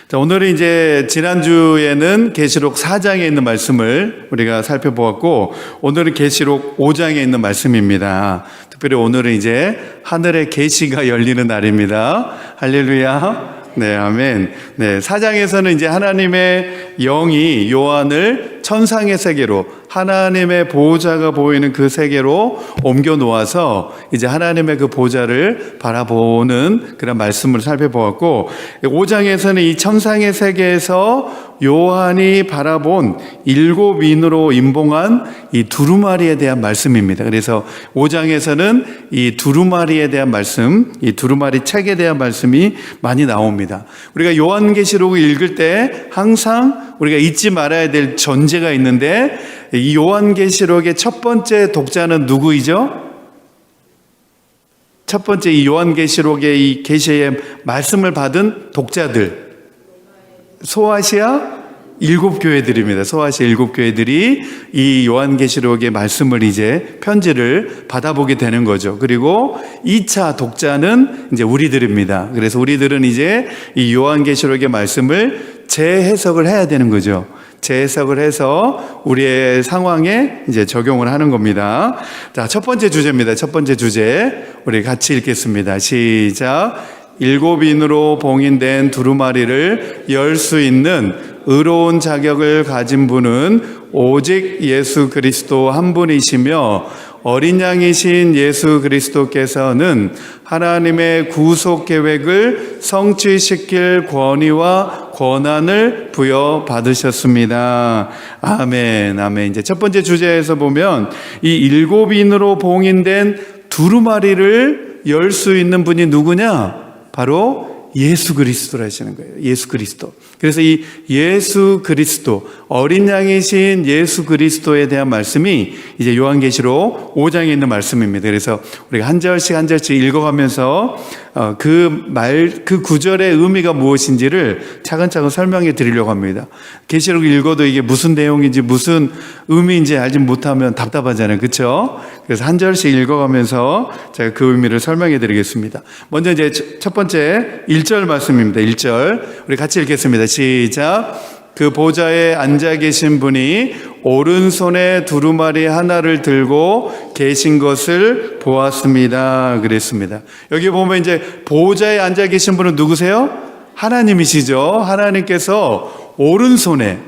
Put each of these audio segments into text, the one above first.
자, 오늘은 이제 지난주에는 계시록 4장에 있는 말씀을 우리가 살펴보았고, 오늘은 계시록 5장에 있는 말씀입니다. 특별히 오늘은 이제 하늘의 계시가 열리는 날입니다. 할렐루야. 네, 아멘. 네, 4장에서는 이제 하나님의 영이 요한을 천상의 세계로, 하나님의 보호자가 보이는 그 세계로 옮겨 놓아서 이제 하나님의 그 보호자를 바라보는 그런 말씀을 살펴보았고, 5장에서는 이 천상의 세계에서 요한이 바라본 7인으로 임봉한 이 두루마리에 대한 말씀입니다. 그래서 5장에서는 이 두루마리에 대한 말씀, 이 두루마리 책에 대한 말씀이 많이 나옵니다. 우리가 요한계시록을 읽을 때 항상 우리가 잊지 말아야 될 전제가 있는데, 이 요한계시록의 첫 번째 독자는 누구이죠? 첫 번째 이 요한계시록의 이 계시의 말씀을 받은 독자들, 소아시아 7교회들입니다. 소아시아 7교회들이 이 요한계시록의 말씀을 이제 편지를 받아보게 되는 거죠. 그리고 2차 독자는 이제 우리들입니다. 그래서 우리들은 이제 이 요한계시록의 말씀을 재해석을 해야 되는 거죠. 재해석을 해서 우리의 상황에 이제 적용을 하는 겁니다. 자, 첫 번째 주제입니다. 첫 번째 주제 우리 같이 읽겠습니다. 시작. 7인으로 봉인된 두루마리를 열 수 있는 의로운 자격을 가진 분은 오직 예수 그리스도 한 분이시며, 어린 양이신 예수 그리스도께서는 하나님의 구속 계획을 성취시킬 권위와 권한을 부여받으셨습니다. 아멘, 아멘. 이제 첫 번째 주제에서 보면 이 7인으로 봉인된 두루마리를 열 수 있는 분이 누구냐? 바로 예수 그리스도라시는 거예요. 예수 그리스도. 그래서 이 예수 그리스도, 어린 양이신 예수 그리스도에 대한 말씀이 이제 요한계시록 5장에 있는 말씀입니다. 그래서 우리가 한 절씩 한 절씩 읽어가면서 그 구절의 의미가 무엇인지를 차근차근 설명해 드리려고 합니다. 계시록을 읽어도 이게 무슨 내용인지 무슨 의미인지 알지 못하면 답답하잖아요. 그렇죠? 그래서 한 절씩 읽어가면서 제가 그 의미를 설명해 드리겠습니다. 먼저 이제 첫 번째 1절 말씀입니다. 1절 우리 같이 읽겠습니다. 시작. 그 보좌에 앉아 계신 분이 오른손에 두루마리 하나를 들고 계신 것을 보았습니다. 그랬습니다. 여기 보면 이제 보좌에 앉아 계신 분은 누구세요? 하나님이시죠. 하나님께서 오른손에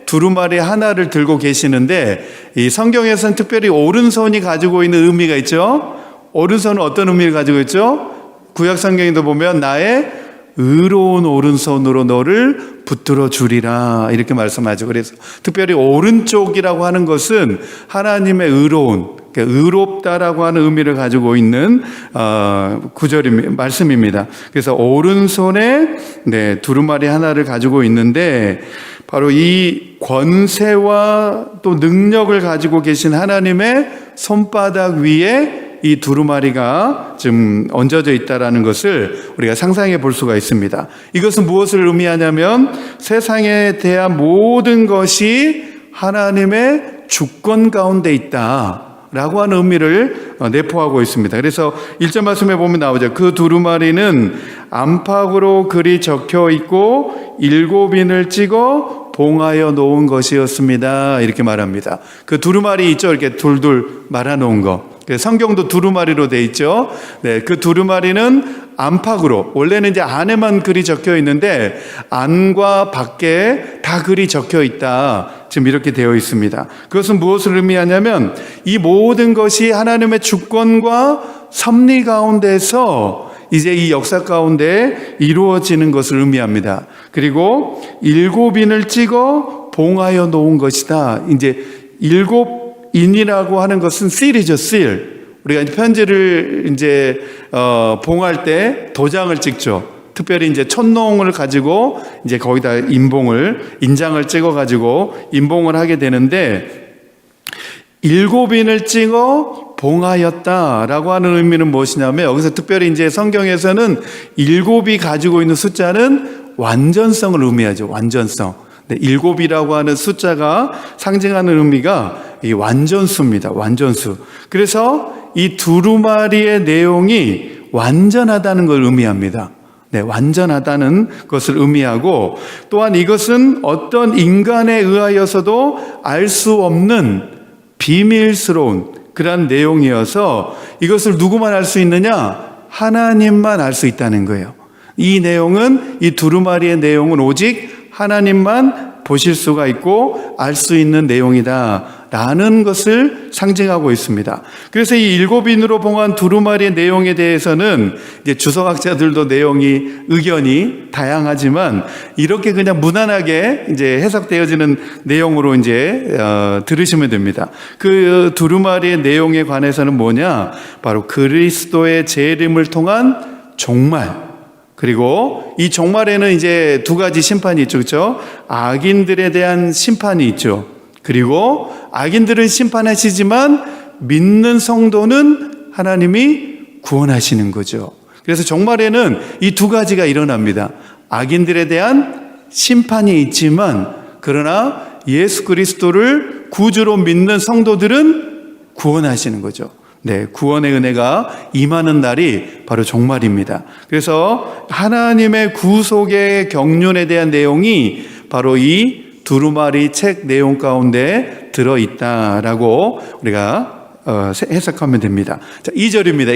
두루마리 하나를 들고 계시는데, 이 성경에서는 특별히 오른손이 가지고 있는 의미가 있죠. 오른손은 어떤 의미를 가지고 있죠? 구약 성경에도 보면 나의 의로운 오른손으로 너를 붙들어 주리라 이렇게 말씀하죠. 그래서 특별히 오른쪽이라고 하는 것은 하나님의 의로운, 의롭다라고 하는 의미를 가지고 있는 말씀입니다. 그래서 오른손에 두루마리 하나를 가지고 있는데, 바로 이 권세와 또 능력을 가지고 계신 하나님의 손바닥 위에 이 두루마리가 지금 얹어져 있다라는 것을 우리가 상상해 볼 수가 있습니다. 이것은 무엇을 의미하냐면 세상에 대한 모든 것이 하나님의 주권 가운데 있다라고 하는 의미를 내포하고 있습니다. 그래서 1절 말씀에 보면 나오죠. 그 두루마리는 안팎으로 글이 적혀 있고 7인을 찍어 봉하여 놓은 것이었습니다. 이렇게 말합니다. 그 두루마리 있죠. 이렇게 둘둘 말아 놓은 거. 성경도 두루마리로 돼 있죠. 네, 그 두루마리는 안팎으로, 원래는 이제 안에만 글이 적혀 있는데 안과 밖에 다 글이 적혀 있다. 지금 이렇게 되어 있습니다. 그것은 무엇을 의미하냐면 이 모든 것이 하나님의 주권과 섭리 가운데서 이제 이 역사 가운데 이루어지는 것을 의미합니다. 그리고 7인을 찍어 봉하여 놓은 것이다. 이제 7인이라고 하는 것은 실이죠, 실. 우리가 편지를 이제 봉할 때 도장을 찍죠. 특별히 이제 촛농을 가지고 이제 거기다 인장을 찍어 가지고 인봉을 하게 되는데, 7인을 찍어 봉하였다라고 하는 의미는 무엇이냐면, 여기서 특별히 이제 성경에서는 7이 가지고 있는 숫자는 완전성을 의미하죠. 완전성. 7이라고 하는 숫자가 상징하는 의미가 이 완전수입니다. 완전수. 그래서 이 두루마리의 내용이 완전하다는 걸 의미합니다. 네, 완전하다는 것을 의미하고, 또한 이것은 어떤 인간에 의하여서도 알 수 없는 비밀스러운 그런 내용이어서 이것을 누구만 알 수 있느냐? 하나님만 알 수 있다는 거예요. 이 내용은, 이 두루마리의 내용은 오직 하나님만 보실 수가 있고 알 수 있는 내용이다 라는 것을 상징하고 있습니다. 그래서 이 일곱인으로 봉한 두루마리의 내용에 대해서는 이제 주석학자들도 의견이 다양하지만 이렇게 그냥 무난하게 이제 해석되어지는 내용으로 이제 들으시면 됩니다. 그 두루마리의 내용에 관해서는 뭐냐? 바로 그리스도의 재림을 통한 종말. 그리고 이 종말에는 이제 두 가지 심판이 있죠. 그렇죠? 악인들에 대한 심판이 있죠. 그리고 악인들은 심판하시지만 믿는 성도는 하나님이 구원하시는 거죠. 그래서 종말에는 이 두 가지가 일어납니다. 악인들에 대한 심판이 있지만 그러나 예수 그리스도를 구주로 믿는 성도들은 구원하시는 거죠. 네, 구원의 은혜가 임하는 날이 바로 종말입니다. 그래서 하나님의 구속의 경륜에 대한 내용이 바로 이 두루마리 책 내용 가운데 들어있다라고 우리가 해석하면 됩니다. 자, 2절입니다.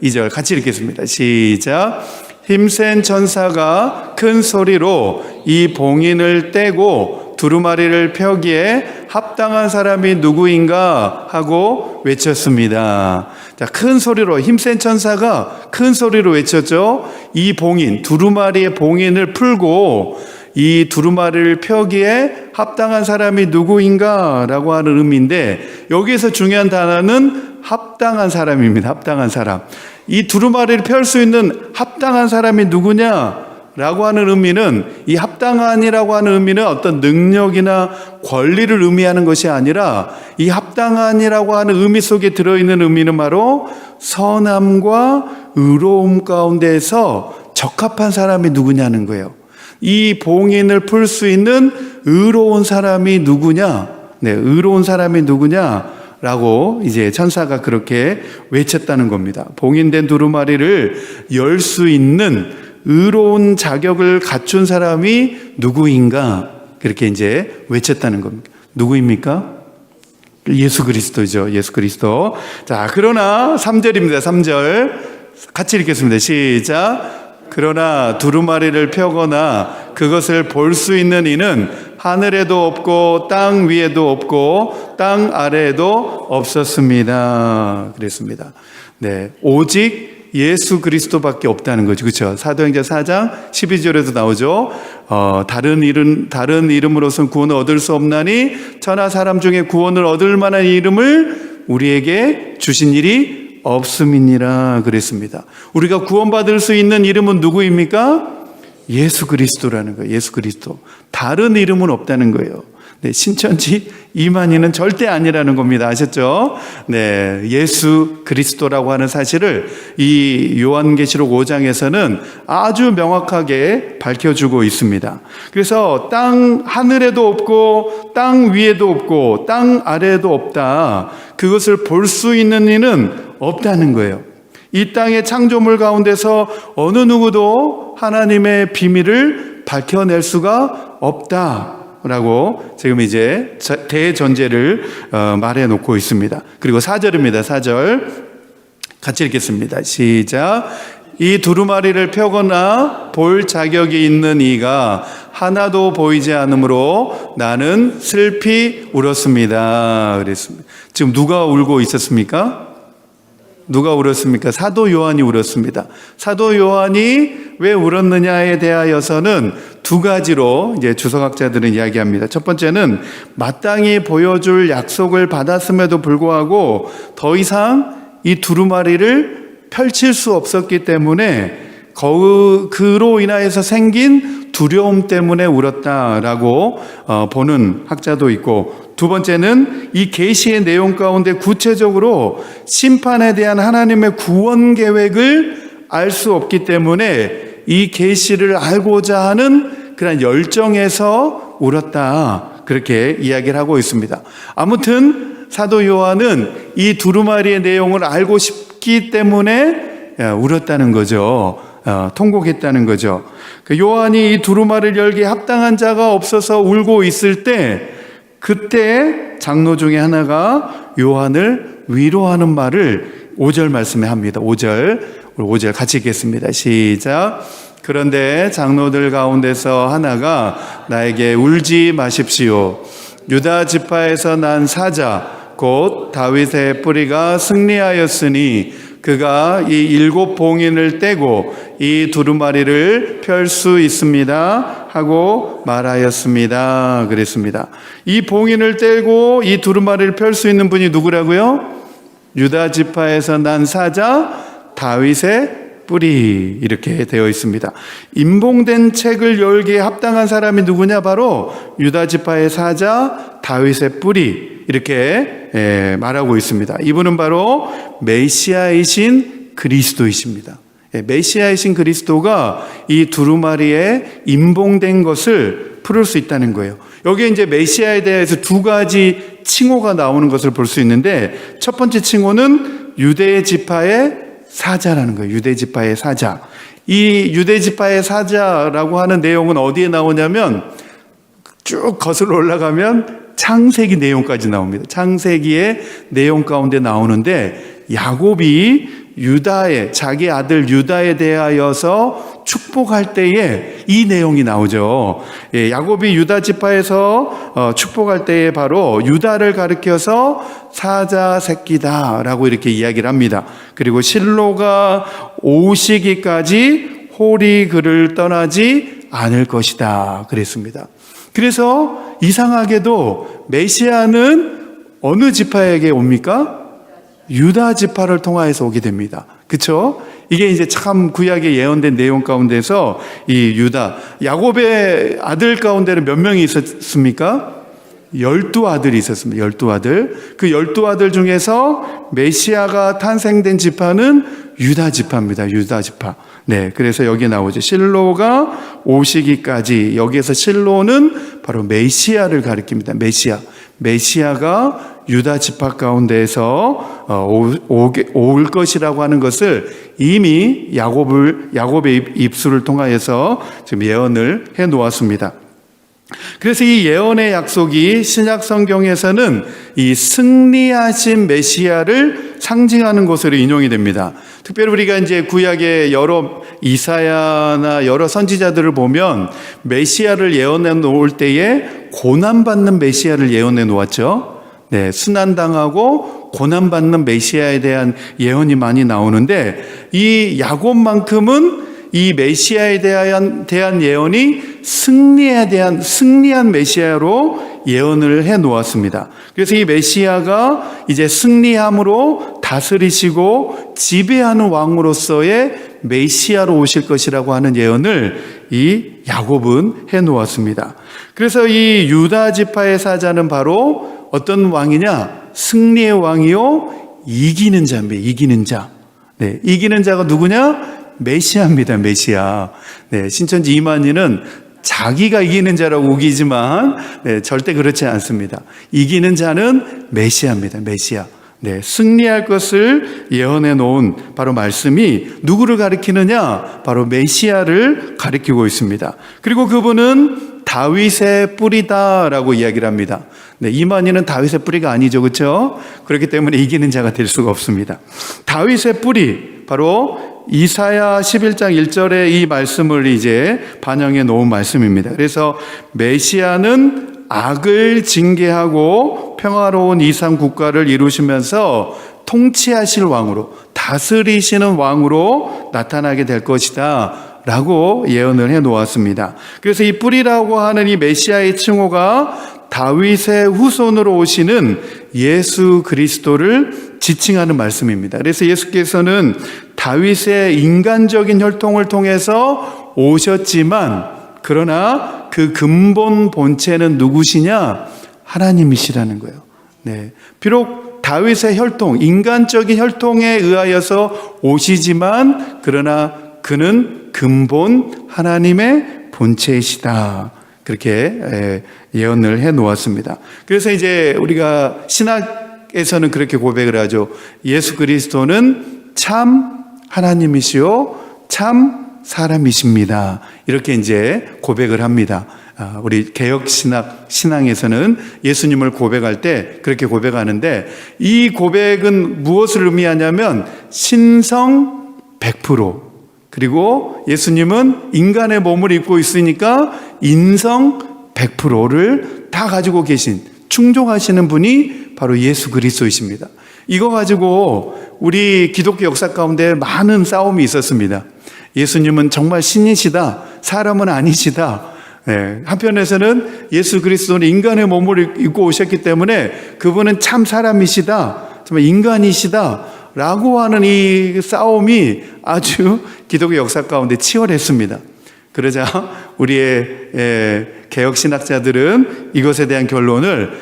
2절 같이 읽겠습니다. 시작. 힘센 천사가 큰 소리로 이 봉인을 떼고 두루마리를 펴기에 합당한 사람이 누구인가 하고 외쳤습니다. 자, 큰 소리로, 힘센 천사가 큰 소리로 외쳤죠. 이 봉인, 두루마리의 봉인을 풀고 이 두루마리를 펴기에 합당한 사람이 누구인가 라고 하는 의미인데, 여기에서 중요한 단어는 합당한 사람입니다. 합당한 사람. 이 두루마리를 펼 수 있는 합당한 사람이 누구냐 라고 하는 의미는, 이 합당한이라고 하는 의미는 어떤 능력이나 권리를 의미하는 것이 아니라, 이 합당한이라고 하는 의미 속에 들어있는 의미는 바로 선함과 의로움 가운데에서 적합한 사람이 누구냐는 거예요. 이 봉인을 풀 수 있는 의로운 사람이 누구냐? 네, 의로운 사람이 누구냐? 라고 이제 천사가 그렇게 외쳤다는 겁니다. 봉인된 두루마리를 열 수 있는 의로운 자격을 갖춘 사람이 누구인가? 그렇게 이제 외쳤다는 겁니다. 누구입니까? 예수 그리스도죠. 예수 그리스도. 자, 그러나 3절입니다. 3절. 같이 읽겠습니다. 시작. 그러나 두루마리를 펴거나 그것을 볼 수 있는 이는 하늘에도 없고 땅 위에도 없고 땅 아래에도 없었습니다. 그랬습니다. 네, 오직 예수 그리스도밖에 없다는 거죠. 그렇죠? 사도행전 4장 12절에도 나오죠. 다른 이름으로서는 구원을 얻을 수 없나니 천하 사람 중에 구원을 얻을 만한 이름을 우리에게 주신 일이 없음이니라 그랬습니다. 우리가 구원받을 수 있는 이름은 누구입니까? 예수 그리스도라는 거예요. 예수 그리스도. 다른 이름은 없다는 거예요. 네, 신천지 이만희는 절대 아니라는 겁니다. 아셨죠? 네, 예수 그리스도라고 하는 사실을 이 요한계시록 5장에서는 아주 명확하게 밝혀주고 있습니다. 그래서 하늘에도 없고 땅 위에도 없고 땅 아래에도 없다. 그것을 볼 수 있는 이는 없다는 거예요. 이 땅의 창조물 가운데서 어느 누구도 하나님의 비밀을 밝혀낼 수가 없다라고 지금 이제 대전제를 말해 놓고 있습니다. 그리고 4절입니다. 4절 같이 읽겠습니다. 시작. 이 두루마리를 펴거나 볼 자격이 있는 이가 하나도 보이지 않으므로 나는 슬피 울었습니다. 그랬습니다. 지금 누가 울고 있었습니까? 누가 울었습니까? 사도 요한이 울었습니다. 사도 요한이 왜 울었느냐에 대하여서는 두 가지로 이제 주석학자들은 이야기합니다. 첫 번째는 마땅히 보여줄 약속을 받았음에도 불구하고 더 이상 이 두루마리를 펼칠 수 없었기 때문에 그로 인하여서 생긴 두려움 때문에 울었다라고 보는 학자도 있고, 두 번째는 이 계시의 내용 가운데 구체적으로 심판에 대한 하나님의 구원 계획을 알 수 없기 때문에 이 계시를 알고자 하는 그런 열정에서 울었다, 그렇게 이야기를 하고 있습니다. 아무튼 사도 요한은 이 두루마리의 내용을 알고 싶기 때문에 울었다는 거죠. 통곡했다는 거죠. 그 요한이 이 두루마리를 열기에 합당한 자가 없어서 울고 있을 때, 그때 장로 중에 하나가 요한을 위로하는 말을 5절 말씀에 합니다. 5절 같이 읽겠습니다. 시작. 그런데 장로들 가운데서 하나가 나에게 울지 마십시오. 유다 지파에서 난 사자 곧 다윗의 뿌리가 승리하였으니 그가 이 7 봉인을 떼고 이 두루마리를 펼 수 있습니다 하고 말하였습니다. 그랬습니다. 이 봉인을 떼고 이 두루마리를 펼 수 있는 분이 누구라고요? 유다 지파에서 난 사자 다윗의 뿌리, 이렇게 되어 있습니다. 임봉된 책을 열기에 합당한 사람이 누구냐? 바로 유다 지파의 사자 다윗의 뿌리, 이렇게 말하고 있습니다. 이분은 바로 메시아이신 그리스도이십니다. 메시아이신 그리스도가 이 두루마리에 임봉된 것을 풀을 수 있다는 거예요. 여기에 이제 메시아에 대해서 2가지 칭호가 나오는 것을 볼 수 있는데, 첫 번째 칭호는 유대 지파의 사자라는 거예요. 유대 지파의 사자. 이 유대 지파의 사자라고 하는 내용은 어디에 나오냐면 쭉 거슬러 올라가면 창세기 내용까지 나옵니다. 창세기의 내용 가운데 나오는데, 야곱이 유다에, 자기 아들 유다에 대하여서 축복할 때에 이 내용이 나오죠. 야곱이 유다 지파에서 축복할 때에 바로 유다를 가리켜서 사자 새끼다라고 이렇게 이야기를 합니다. 그리고 실로가 오시기까지 홀이 그를 떠나지 않을 것이다 그랬습니다. 그래서 이상하게도 메시아는 어느 지파에게 옵니까? 유다 지파를 통하여서 오게 됩니다. 그렇죠? 이게 이제 참 구약에 예언된 내용 가운데서 이 유다, 야곱의 아들 가운데는 몇 명이 있었습니까? 12아들이 있었습니다. 12아들. 그 12아들 중에서 메시아가 탄생된 지파는 유다 지파입니다. 유다 지파. 네, 그래서 여기 나오죠. 실로가 오시기까지. 여기에서 실로는 바로 메시아를 가리킵니다. 메시아가 유다 지파 가운데에서 올 것이라고 하는 것을 이미 야곱의 입술을 통하여서 지금 예언을 해 놓았습니다. 그래서 이 예언의 약속이 신약 성경에서는 이 승리하신 메시아를 상징하는 것으로 인용이 됩니다. 특별히 우리가 이제 구약의 여러 이사야나 여러 선지자들을 보면 메시아를 예언해 놓을 때에 고난받는 메시아를 예언해 놓았죠. 네, 순환당하고 고난받는 메시아에 대한 예언이 많이 나오는데, 이 야곱만큼은 이 메시아에 대한 예언이 승리한 메시아로 예언을 해 놓았습니다. 그래서 이 메시아가 이제 승리함으로 다스리시고 지배하는 왕으로서의 메시아로 오실 것이라고 하는 예언을 이 야곱은 해 놓았습니다. 그래서 이 유다 지파의 사자는 바로 어떤 왕이냐? 승리의 왕이요, 이기는 자입니다. 이기는 자. 네, 이기는 자가 누구냐? 메시아입니다. 메시아. 네, 신천지 이만희는 자기가 이기는 자라고 우기지만 절대 그렇지 않습니다. 이기는 자는 메시아입니다. 메시아. 네, 승리할 것을 예언해 놓은 바로 말씀이 누구를 가리키느냐? 바로 메시아를 가리키고 있습니다. 그리고 그분은 다윗의 뿌리다라고 이야기를 합니다. 네, 이만희는 다윗의 뿌리가 아니죠, 그렇죠? 그렇기 때문에 이기는 자가 될 수가 없습니다. 다윗의 뿌리, 바로 이사야 11장 1절의 이 말씀을 이제 반영해 놓은 말씀입니다. 그래서 메시아는 악을 징계하고 평화로운 이상 국가를 이루시면서 통치하실 왕으로, 다스리시는 왕으로 나타나게 될 것이다 라고 예언을 해 놓았습니다. 그래서 이 뿌리라고 하는 이 메시아의 칭호가 다윗의 후손으로 오시는 예수 그리스도를 지칭하는 말씀입니다. 그래서 예수께서는 다윗의 인간적인 혈통을 통해서 오셨지만, 그러나 그 근본 본체는 누구시냐? 하나님이시라는 거예요. 네. 비록 다윗의 혈통, 인간적인 혈통에 의하여서 오시지만, 그러나 그는 근본 하나님의 본체이시다. 그렇게 예언을 해 놓았습니다. 그래서 이제 우리가 신학에서는 그렇게 고백을 하죠. 예수 그리스도는 참 하나님이시요 참 사람이십니다. 이렇게 이제 고백을 합니다. 우리 개혁신앙에서는 예수님을 고백할 때 그렇게 고백하는데, 이 고백은 무엇을 의미하냐면 신성 100%, 그리고 예수님은 인간의 몸을 입고 있으니까 인성 100%를 다 가지고 계신, 충족하시는 분이 바로 예수 그리스도이십니다. 이거 가지고 우리 기독교 역사 가운데 많은 싸움이 있었습니다. 예수님은 정말 신이시다, 사람은 아니시다. 한편에서는 예수 그리스도는 인간의 몸을 입고 오셨기 때문에 그분은 참 사람이시다, 정말 인간이시다 라고 하는 이 싸움이 아주 기독교 역사 가운데 치열했습니다. 그러자 우리의 개혁신학자들은 이것에 대한 결론을,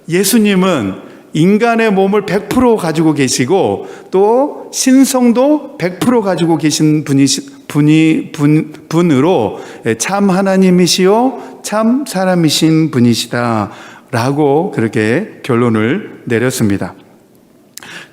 예수님은 인간의 몸을 100% 가지고 계시고 또 신성도 100% 가지고 계신 분으로 참 하나님이시요 참 사람이신 분이시다 라고 그렇게 결론을 내렸습니다.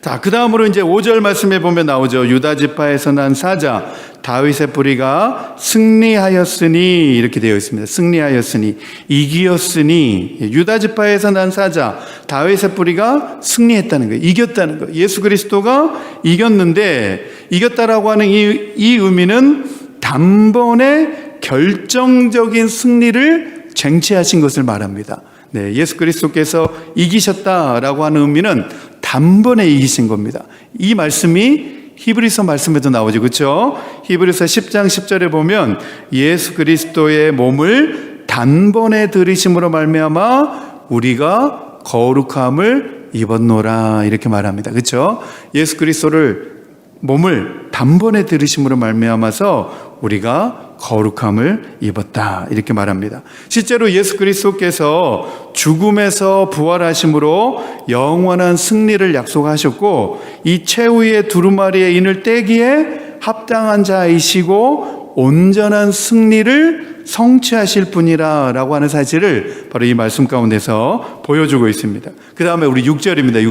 자, 그 다음으로 이제 5절 말씀에 보면 나오죠. 유다 지파에서 난 사자 다윗의 뿌리가 승리하였으니, 이렇게 되어 있습니다. 승리하였으니, 이기었으니. 유다 지파에서 난 사자 다윗의 뿌리가 승리했다는 거예요. 이겼다는 거예요. 예수 그리스도가 이겼는데, 이겼다라고 하는 이 의미는 단번에 결정적인 승리를 쟁취하신 것을 말합니다. 네, 예수 그리스도께서 이기셨다라고 하는 의미는 단번에 이기신 겁니다. 이 말씀이 히브리서 말씀에도 나오죠, 그렇죠? 히브리서 10장 10절에 보면 예수 그리스도의 몸을 단번에 들이심으로 말미암아 우리가 거룩함을 입었노라, 이렇게 말합니다, 그렇죠? 예수 그리스도를 몸을 단번에 들이심으로 말미암아서 우리가 거룩함을 입었다, 이렇게 말합니다. 실제로 예수 그리스도께서 죽음에서 부활하심으로 영원한 승리를 약속하셨고, 이 최후의 두루마리의 인을 떼기에 합당한 자이시고 온전한 승리를 성취하실 분이라 라고 하는 사실을 바로 이 말씀 가운데서 보여주고 있습니다. 그 다음에 우리 6절입니다.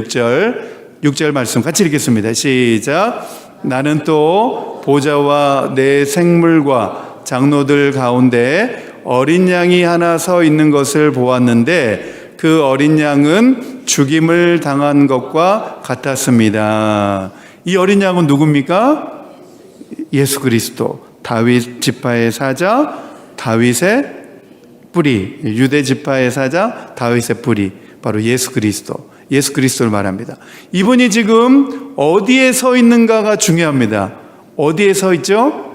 6절 말씀 같이 읽겠습니다. 시작. 나는 또 보좌와 내 생물과 장로들 가운데 어린 양이 하나 서 있는 것을 보았는데 그 어린 양은 죽임을 당한 것과 같았습니다. 이 어린 양은 누굽니까? 예수 그리스도, 다윗 지파의 사자, 다윗의 뿌리, 유대 지파의 사자, 다윗의 뿌리, 바로 예수 그리스도, 예수 그리스도를 말합니다. 이분이 지금 어디에 서 있는가가 중요합니다. 어디에 서 있죠?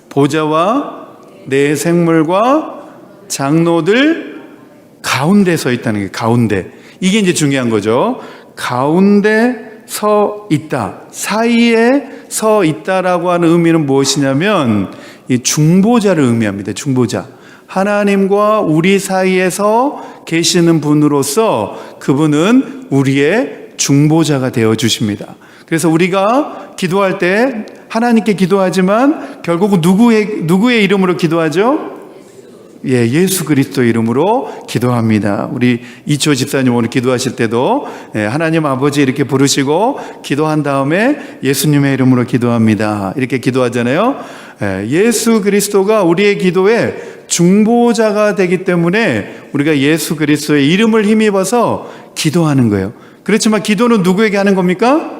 보좌와 내 생물과 장로들 가운데 서 있다는 게, 가운데. 이게 이제 중요한 거죠. 가운데 서 있다, 사이에 서 있다라고 하는 의미는 무엇이냐면 이 중보자를 의미합니다. 중보자. 하나님과 우리 사이에서 계시는 분으로서 그분은 우리의 중보자가 되어 주십니다. 그래서 우리가 기도할 때 하나님께 기도하지만 결국은 누구의 이름으로 기도하죠? 예수 그리스도 이름으로 기도합니다. 우리 이초 집사님 오늘 기도하실 때도 하나님 아버지 이렇게 부르시고 기도한 다음에 예수님의 이름으로 기도합니다, 이렇게 기도하잖아요. 예수 그리스도가 우리의 기도에 중보자가 되기 때문에 우리가 예수 그리스도의 이름을 힘입어서 기도하는 거예요. 그렇지만 기도는 누구에게 하는 겁니까?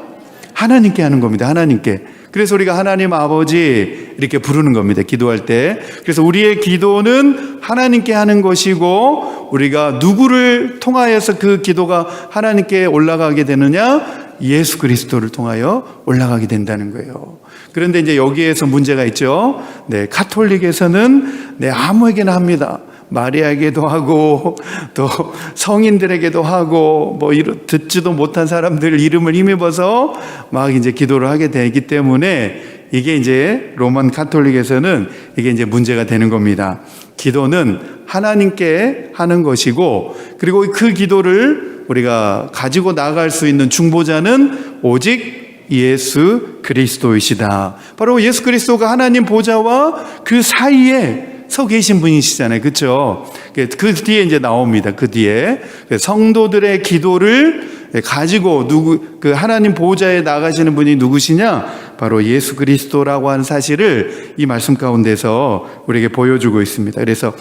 하나님께 하는 겁니다. 하나님께. 그래서 우리가 하나님 아버지 이렇게 부르는 겁니다, 기도할 때. 그래서 우리의 기도는 하나님께 하는 것이고, 우리가 누구를 통하여서 그 기도가 하나님께 올라가게 되느냐? 예수 그리스도를 통하여 올라가게 된다는 거예요. 그런데 이제 여기에서 문제가 있죠. 가톨릭에서는 아무에게나 합니다. 마리아에게도 하고 또 성인들에게도 하고 뭐 듣지도 못한 사람들 이름을 힘입어서 막 이제 기도를 하게 되기 때문에 이게 이제 로만 가톨릭에서는 이게 이제 문제가 되는 겁니다. 기도는 하나님께 하는 것이고, 그리고 그 기도를 우리가 가지고 나갈 수 있는 중보자는 오직 예수 그리스도이시다. 바로 예수 그리스도가 하나님 보좌와 그 사이에 서 계신 분이시잖아요, 그렇죠? 그 뒤에 이제 나옵니다. 그 뒤에 성도들의 기도를 가지고 그 하나님 보호자에 나가시는 분이 누구시냐? 바로 예수 그리스도라고 하는 사실을 이 말씀 가운데서 우리에게 보여주고 있습니다. 그래서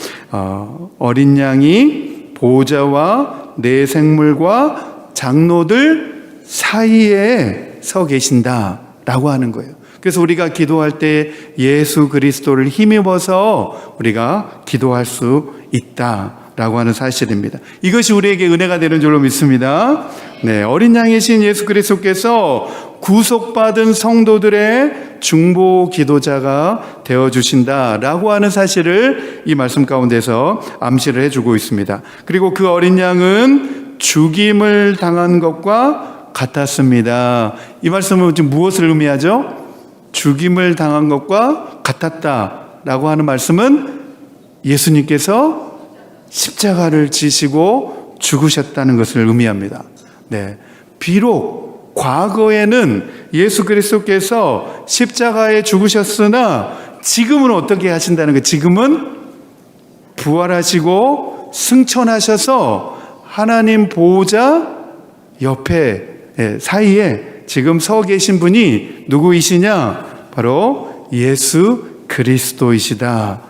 어린 양이 보호자와 내 생물과 장로들 사이에 서 계신다라고 하는 거예요. 그래서 우리가 기도할 때 예수 그리스도를 힘입어서 우리가 기도할 수 있다라고 하는 사실입니다. 이것이 우리에게 은혜가 되는 줄로 믿습니다. 네, 어린 양이신 예수 그리스도께서 구속받은 성도들의 중보 기도자가 되어주신다라고 하는 사실을 이 말씀 가운데서 암시를 해주고 있습니다. 그리고 그 어린 양은 죽임을 당한 것과 같았습니다. 이 말씀은 지금 무엇을 의미하죠? 죽임을 당한 것과 같았다라고 하는 말씀은 예수님께서 십자가를 지시고 죽으셨다는 것을 의미합니다. 네, 비록 과거에는 예수 그리스도께서 십자가에 죽으셨으나 지금은 어떻게 하신다는 거예요? 지금은 부활하시고 승천하셔서 하나님 보호자 옆에 사이에 지금 서 계신 분이 누구이시냐? 바로 예수 그리스도이시다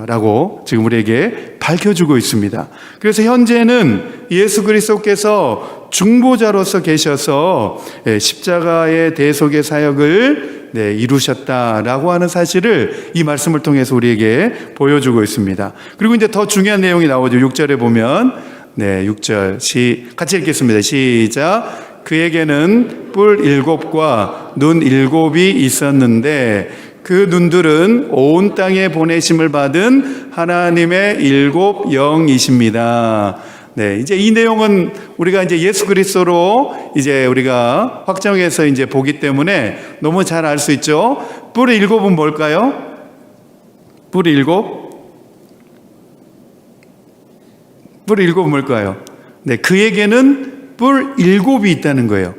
라고 지금 우리에게 밝혀주고 있습니다. 그래서 현재는 예수 그리스도께서 중보자로서 계셔서 십자가의 대속의 사역을 이루셨다라고 하는 사실을 이 말씀을 통해서 우리에게 보여주고 있습니다. 그리고 이제 더 중요한 내용이 나오죠. 6절에 보면 6절 같이 읽겠습니다. 시작. 그에게는 뿔 7과 눈 7이 있었는데 그 눈들은 온 땅에 보내심을 받은 하나님의 7 영이십니다. 네, 이제 이 내용은 우리가 이제 예수 그리스도로 이제 우리가 확정해서 이제 보기 때문에 너무 잘 알 수 있죠. 뿔의 7은 뭘까요? 뿔의 7? 뿔의 7은 뭘까요? 네, 그에게는 뿔 7이 있다는 거예요.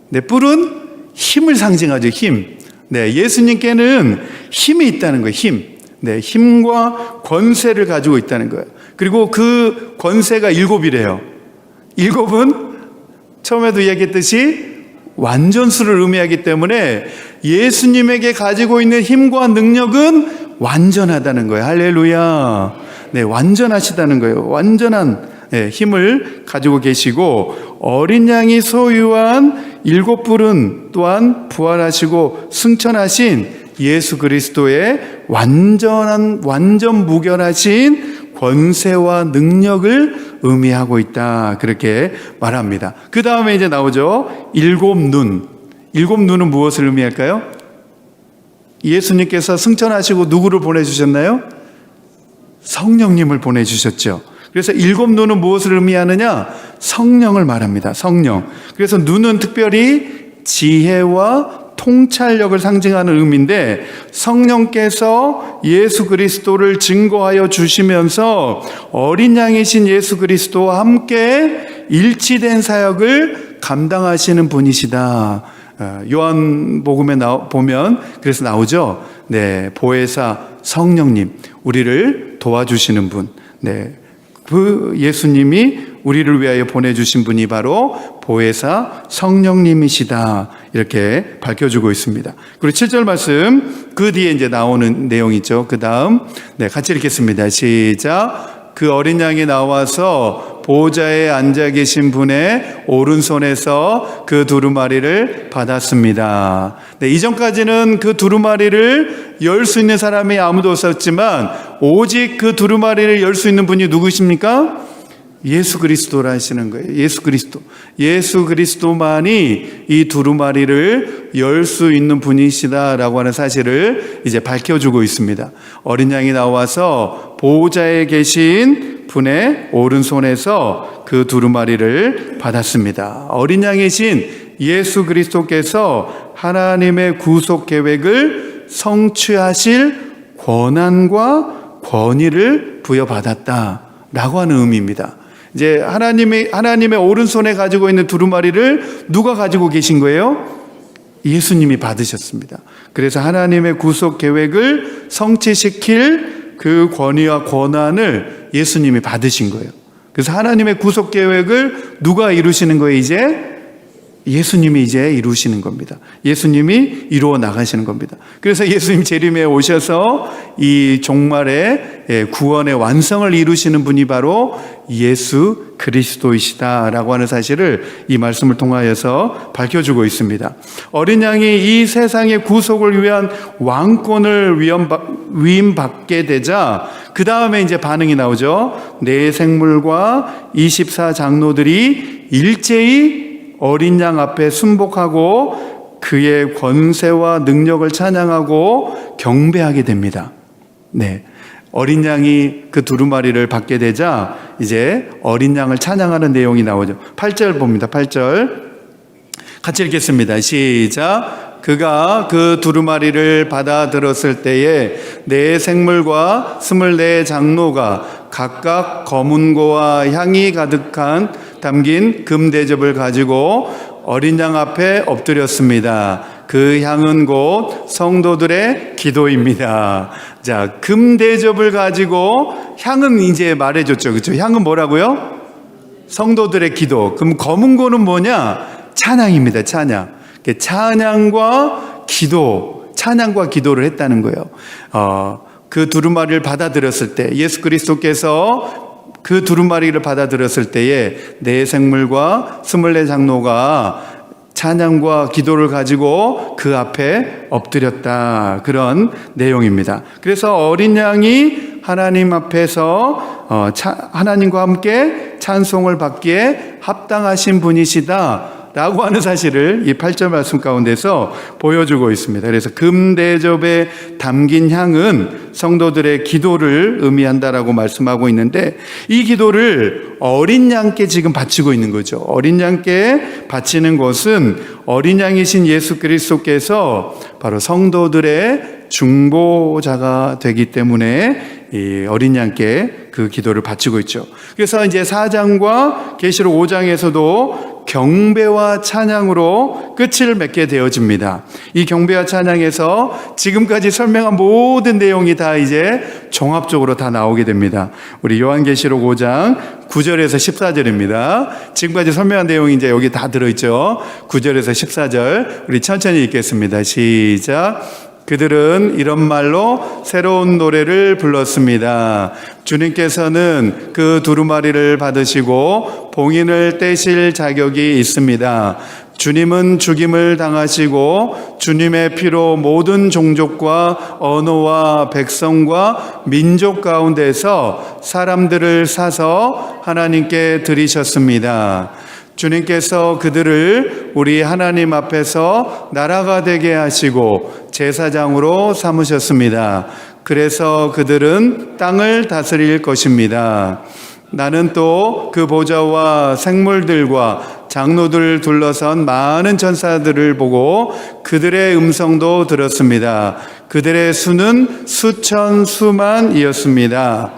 네, 뿔은 힘을 상징하죠. 힘. 네, 예수님께는 힘이 있다는 거예요. 힘. 네, 힘과 권세를 가지고 있다는 거예요. 그리고 그 권세가 7이래요. 7은 처음에도 이야기했듯이 완전수를 의미하기 때문에 예수님에게 가지고 있는 힘과 능력은 완전하다는 거예요. 할렐루야. 네, 완전하시다는 거예요. 완전한 힘을 가지고 계시고 어린 양이 소유한 7뿔은 또한 부활하시고 승천하신 예수 그리스도의 완전 무결하신 권세와 능력을 의미하고 있다. 그렇게 말합니다. 그 다음에 이제 나오죠. 7눈. 7눈은 무엇을 의미할까요? 예수님께서 승천하시고 누구를 보내주셨나요? 성령님을 보내주셨죠. 그래서 7눈은 무엇을 의미하느냐? 성령을 말합니다. 성령. 그래서 눈은 특별히 지혜와 통찰력을 상징하는 의미인데 성령께서 예수 그리스도를 증거하여 주시면서 어린 양이신 예수 그리스도와 함께 일치된 사역을 감당하시는 분이시다. 요한복음에 보면 그래서 나오죠. 네, 보혜사 성령님, 우리를 도와주시는 분. 네, 그 예수님이 우리를 위하여 보내주신 분이 바로 보혜사 성령님이시다. 이렇게 밝혀주고 있습니다. 그리고 7절 말씀, 그 뒤에 이제 나오는 내용이죠. 그 다음, 같이 읽겠습니다. 시작. 그 어린 양이 나와서 보호자에 앉아 계신 분의 오른손에서 그 두루마리를 받았습니다. 이전까지는 그 두루마리를 열 수 있는 사람이 아무도 없었지만 오직 그 두루마리를 열 수 있는 분이 누구십니까? 예수 그리스도라 하시는 거예요. 예수 그리스도. 예수 그리스도만이 이 두루마리를 열 수 있는 분이시다라고 하는 사실을 이제 밝혀주고 있습니다. 어린 양이 나와서 보호자에 계신 분의 오른손에서 그 두루마리를 받았습니다. 어린 양이신 예수 그리스도께서 하나님의 구속 계획을 성취하실 권한과 권위를 부여받았다라고 하는 의미입니다. 이제 하나님의 오른손에 가지고 있는 두루마리를 누가 가지고 계신 거예요? 예수님이 받으셨습니다. 그래서 하나님의 구속 계획을 성취시킬 그 권위와 권한을 예수님이 받으신 거예요. 그래서 하나님의 구속 계획을 누가 이루시는 거예요? 이제 예수님이 이제 이루시는 겁니다. 예수님이 이루어 나가시는 겁니다. 그래서 예수님 재림에 오셔서 이 종말의 구원의 완성을 이루시는 분이 바로 예수 그리스도이시다라고 하는 사실을 이 말씀을 통하여서 밝혀주고 있습니다. 어린 양이 이 세상의 구속을 위한 왕권을 위임받게 되자 그 다음에 이제 반응이 나오죠. 네 생물과 24장로들이 일제히 어린 양 앞에 순복하고 그의 권세와 능력을 찬양하고 경배하게 됩니다. 네. 어린 양이 그 두루마리를 받게 되자 이제 어린 양을 찬양하는 내용이 나오죠. 8절 봅니다. 8절. 같이 읽겠습니다. 시작. 그가 그 두루마리를 받아 들었을 때에 네 생물과 24장로가 각각 검은고와 향이 가득한 담긴 금 대접을 가지고 어린 양 앞에 엎드렸습니다. 그 향은 곧 성도들의 기도입니다. 자, 금 대접을 가지고 향은 이제 말해줬죠. 그렇죠? 향은 뭐라고요? 성도들의 기도. 그럼 검은고는 뭐냐? 찬양입니다. 찬양. 찬양과 기도, 찬양과 기도를 했다는 거예요. 그 두루마리를 받아들였을 때 예수 그리스도께서 그 두루마리를 받아들였을 때에 네 생물과 24장로가 찬양과 기도를 가지고 그 앞에 엎드렸다. 그런 내용입니다. 그래서 어린 양이 하나님 앞에서 하나님과 함께 찬송을 받기에 합당하신 분이시다 라고 하는 사실을 이 8절 말씀 가운데서 보여주고 있습니다. 그래서 금대접에 담긴 향은 성도들의 기도를 의미한다라고 말씀하고 있는데 이 기도를 어린 양께 지금 바치고 있는 거죠. 어린 양께 바치는 것은 어린 양이신 예수 그리스도께서 바로 성도들의 중보자가 되기 때문에 이 어린 양께 그 기도를 바치고 있죠. 그래서 이제 4장과 계시록 5장에서도 경배와 찬양으로 끝을 맺게 되어집니다. 이 경배와 찬양에서 지금까지 설명한 모든 내용이 다 이제 종합적으로 다 나오게 됩니다. 우리 요한계시록 5장 9절에서 14절입니다. 지금까지 설명한 내용이 이제 여기 다 들어있죠. 9절에서 14절 우리 천천히 읽겠습니다. 시작. 그들은 이런 말로 새로운 노래를 불렀습니다. 주님께서는 그 두루마리를 받으시고 봉인을 떼실 자격이 있습니다. 주님은 죽임을 당하시고 주님의 피로 모든 종족과 언어와 백성과 민족 가운데서 사람들을 사서 하나님께 드리셨습니다. 주님께서 그들을 우리 하나님 앞에서 나라가 되게 하시고 제사장으로 삼으셨습니다. 그래서 그들은 땅을 다스릴 것입니다. 나는 또 그 보좌와 생물들과 장로들을 둘러선 많은 천사들을 보고 그들의 음성도 들었습니다. 그들의 수는 수천 수만이었습니다.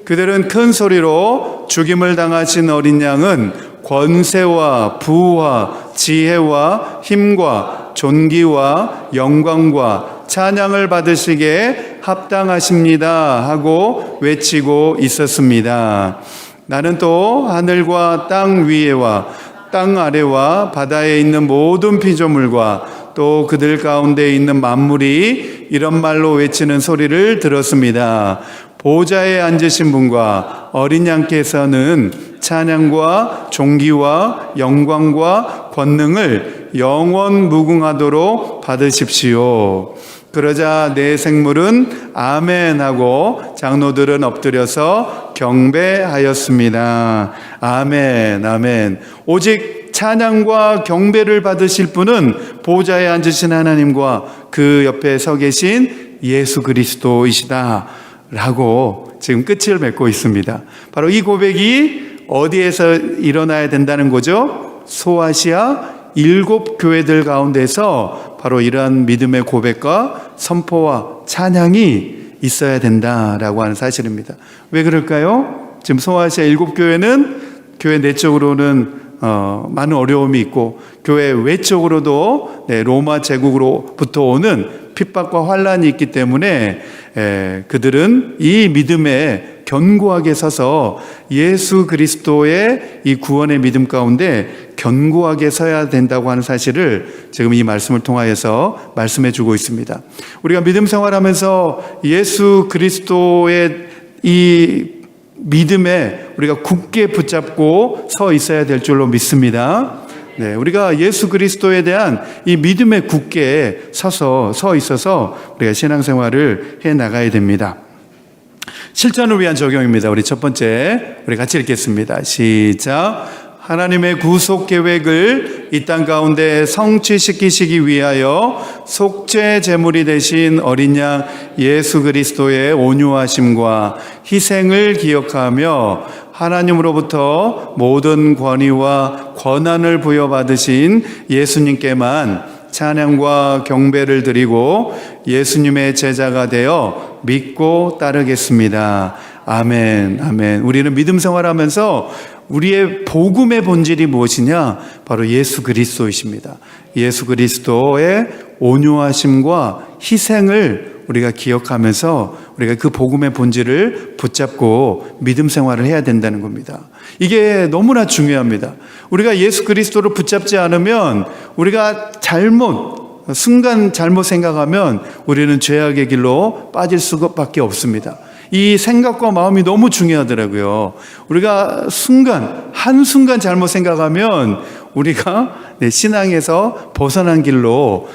그들은 큰 소리로 죽임을 당하신 어린 양은 권세와 부와 지혜와 힘과 존귀와 영광과 찬양을 받으시기에 합당하십니다 하고 외치고 있었습니다. 나는 또 하늘과 땅 위에와 땅 아래와 바다에 있는 모든 피조물과 또 그들 가운데 있는 만물이 이런 말로 외치는 소리를 들었습니다. 보좌에 앉으신 분과 어린 양께서는 찬양과 존귀와 영광과 권능을 영원 무궁하도록 받으십시오. 그러자 네 생물은 아멘 하고 장로들은 엎드려서 경배하였습니다. 아멘, 아멘. 오직 찬양과 경배를 받으실 분은 보좌에 앉으신 하나님과 그 옆에 서 계신 예수 그리스도이시다 라고 지금 끝을 맺고 있습니다. 바로 이 고백이 어디에서 일어나야 된다는 거죠? 소아시아 7교회들 가운데서 바로 이러한 믿음의 고백과 선포와 찬양이 있어야 된다라고 하는 사실입니다. 왜 그럴까요? 지금 소아시아 7교회는 교회 내적으로는 많은 어려움이 있고 교회 외적으로도 로마 제국으로부터 오는 핍박과 환란이 있기 때문에 그들은 이 믿음의 견고하게 서서 예수 그리스도의 이 구원의 믿음 가운데 견고하게 서야 된다고 하는 사실을 지금 이 말씀을 통하여서 말씀해 주고 있습니다. 우리가 믿음 생활하면서 예수 그리스도의 이 믿음에 우리가 굳게 붙잡고 서 있어야 될 줄로 믿습니다. 네, 우리가 예수 그리스도에 대한 이 믿음에 굳게 서 있어서 우리가 신앙생활을 해 나가야 됩니다. 실천을 위한 적용입니다. 우리 첫 번째, 우리 같이 읽겠습니다. 시작. 하나님의 구속 계획을 이 땅 가운데 성취시키시기 위하여 속죄 제물이 되신 어린 양 예수 그리스도의 온유하심과 희생을 기억하며 하나님으로부터 모든 권위와 권한을 부여받으신 예수님께만 찬양과 경배를 드리고 예수님의 제자가 되어 믿고 따르겠습니다. 아멘, 아멘. 우리는 믿음 생활하면서 우리의 복음의 본질이 무엇이냐? 바로 예수 그리스도이십니다. 예수 그리스도의 온유하심과 희생을 우리가 기억하면서 우리가 그 복음의 본질을 붙잡고 믿음 생활을 해야 된다는 겁니다. 이게 너무나 중요합니다. 우리가 예수 그리스도를 붙잡지 않으면 우리가 순간 잘못 생각하면 우리는 죄악의 길로 빠질 수밖에 없습니다. 이 생각과 마음이 너무 중요하더라고요. 우리가 한순간 잘못 생각하면 우리가 신앙에서 벗어난 길로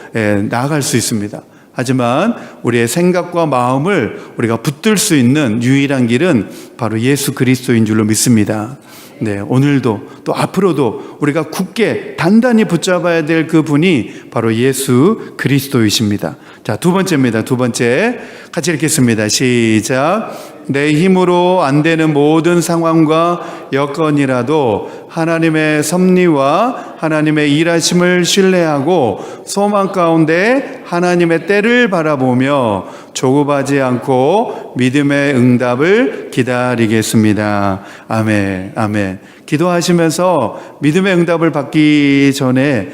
나아갈 수 있습니다. 하지만 우리의 생각과 마음을 우리가 붙들 수 있는 유일한 길은 바로 예수 그리스도인 줄로 믿습니다. 네, 오늘도 또 앞으로도 우리가 굳게 단단히 붙잡아야 될 그 분이 바로 예수 그리스도이십니다. 자, 두 번째입니다. 두 번째 같이 읽겠습니다. 시작. 내 힘으로 안 되는 모든 상황과 여건이라도 하나님의 섭리와 하나님의 일하심을 신뢰하고 소망 가운데 하나님의 때를 바라보며 조급하지 않고 믿음의 응답을 기다리겠습니다. 아멘, 아멘. 기도하시면서 믿음의 응답을 받기 전에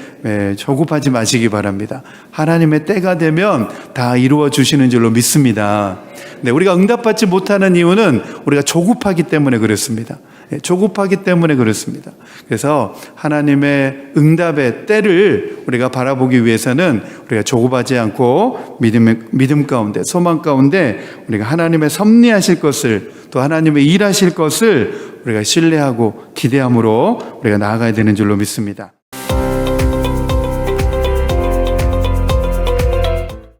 조급하지 마시기 바랍니다. 하나님의 때가 되면 다 이루어 주시는 줄로 믿습니다. 네, 우리가 응답받지 못하는 이유는 우리가 조급하기 때문에 그렇습니다. 조급하기 때문에 그렇습니다. 그래서 하나님의 응답의 때를 우리가 바라보기 위해서는 우리가 조급하지 않고 믿음 가운데, 소망 가운데 우리가 하나님의 섭리하실 것을, 또 하나님의 일하실 것을 우리가 신뢰하고 기대함으로 우리가 나아가야 되는 줄로 믿습니다.